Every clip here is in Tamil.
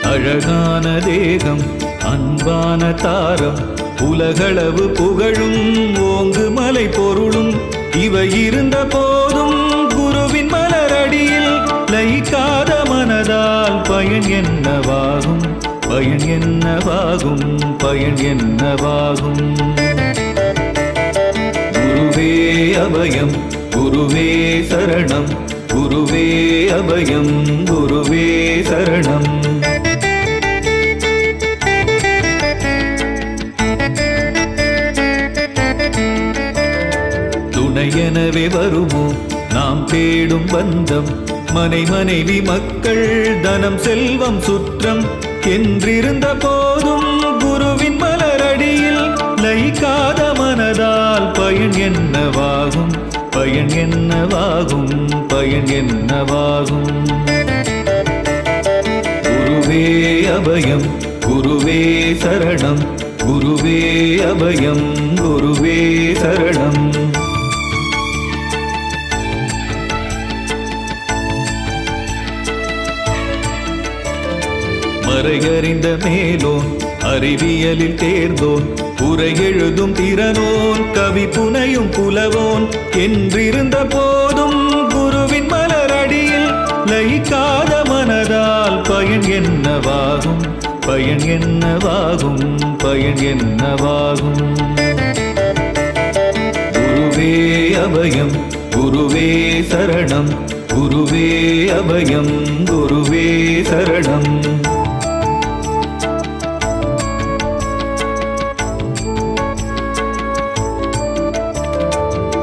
அழகான தேகம் அன்பான தாரம் உலகளவு புகழும் ஓங்கு மலை பொருளும் இவை இருந்த போதும் குருவின் மலரடியில் லயிக்காத மனதால் பயன் என்னவாகும் பயன் என்னவாகும் பயன் என்னவாகும் குருவே அபயம் குருவே சரணம் குருவே அபயம் குருவே சரணம் துணையெனவே வருமோ நாம் தேடும் பந்தம் மனை மனைவி மக்கள் தனம் செல்வம் சுற்றம் என்றிருந்த போதும் குருவின் மலரடியில் லயிக்காத மனதால் பயன் என்னவாகும் பயன் என்னவாகும் பயன் என்னவாகும் குருவே அபயம் குருவே சரணம் குருவே அபயம் குருவே சரணம் மறையறிந்த மேலோன் அறிவியலில் தேர்ந்தோன் உரை எழுதும் திறனோன் கவி புனையும் புலவோன் என்றிருந்த போதும் குருவின் மலரடியில் லயிக்காத மனதால் பயன் என்னவாகும் பயன் என்னவாகும் பயன் என்னவாகும் குருவே அபயம் குருவே சரணம் குருவே அபயம் குருவே சரணம்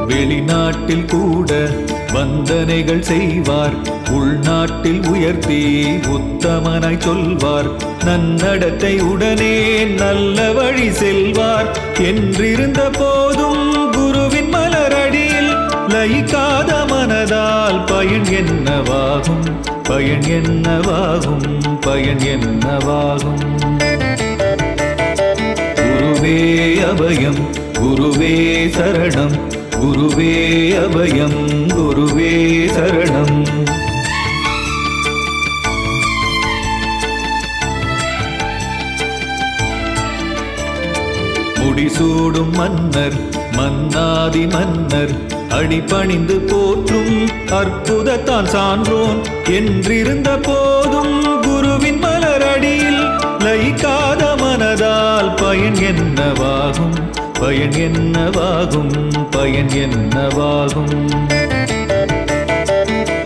வெளிநாட்டில் கூட வந்தனைகள் செய்வார் உள்நாட்டில் உயர்த்தி உத்தமனாய் சொல்வார் நன்னடத்தை உடனே நல்ல வழி செல்வார் என்றிருந்த போதும் குருவின் மலரடியில் லயிக்காத மனதால் பயன் என்னவாகும் பயன் என்னவாகும் பயன் என்னவாகும் குருவே அபயம் குருவே சரணம் குருவே அபயம் குருவே சரணம் முடிசூடும் மன்னர் மன்னாதி மன்னர் அடிபணிந்து போற்றும் அற்புதத்தான் சான்றோன் என்றிருந்த போதும் குருவின் மலரடியில் லயிக்காத மனதால் பயன் என்னவாகும் பயன் என்னவாகும் பயன் என்னவாகும்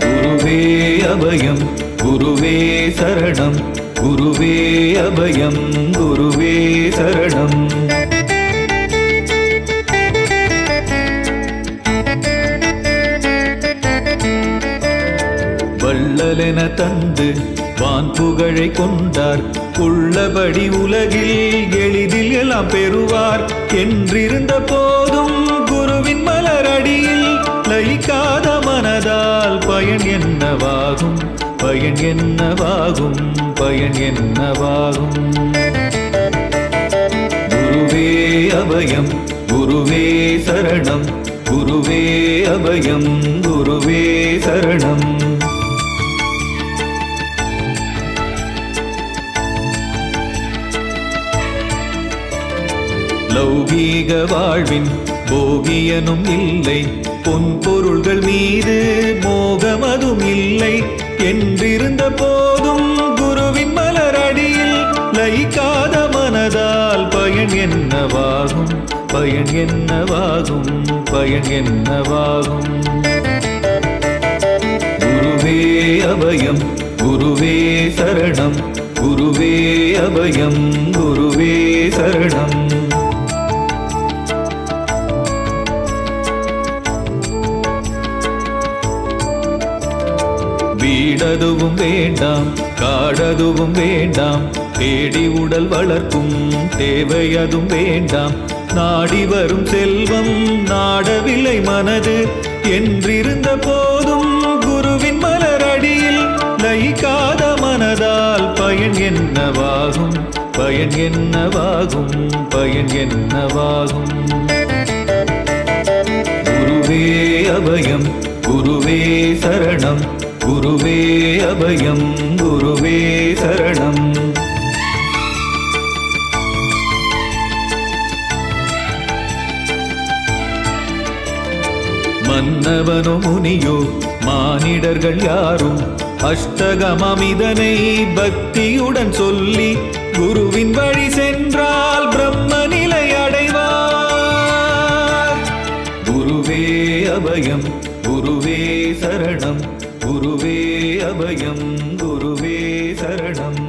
குருவே அபயம் குருவே சரணம் குருவே அபயம் குருவே சரணம் வள்ளலென தந்து வான் புகழை கொண்டார் உள்ளபடி உலகில் எளிதில் எல்லாம் பெறுவார் என்றிருந்த போதும் குருவின் மலரடியில் லயிக்காத மனதால் பயன் என்னவாகும் பயன் என்னவாகும் பயன் என்னவாகும் குருவே அபயம் குருவே சரணம் குருவே அபயம் குருவே சரணம் லௌகீக வாழ்வின் போகியனும் இல்லை பொன் பொருள்கள் மீது மோகமதும் இல்லை என்றிருந்த போதும் குருவின் மலரடியில் லயிக்காத மனதால் பயன் என்னவாகும் பயன் என்னவாகும் பயன் என்னவாகும் குருவே அபயம் குருவே சரணம் குருவே அபயம் குருவே சரணம் வீடதுவும் வேண்டாம் காடதுவும் வேண்டாம் தேடி உடல் வளர்க்கும் தேவையதும் வேண்டாம் நாடி வரும் செல்வம் நாடவில்லை மனது என்றிருந்த போதும் குருவின் மலரடியில் லயிக்காத மனதால் பயன் என்னவாகும் பயன் என்னவாகும் பயன் என்னவாகும் குருவே அபயம் குருவே சரணம் குருவே அபயம் குருவே சரணம் மன்னவனோ முனியோ மானிடர்கள் யாரும் அஷ்டகமமிதனை பக்தியுடன் சொல்லி குருவின் வழி சென்றால் பிரம்ம நிலை அடைவார். குருவே அபயம் குருவே சரணம் குருவே அபயம் குருவே சரணம்.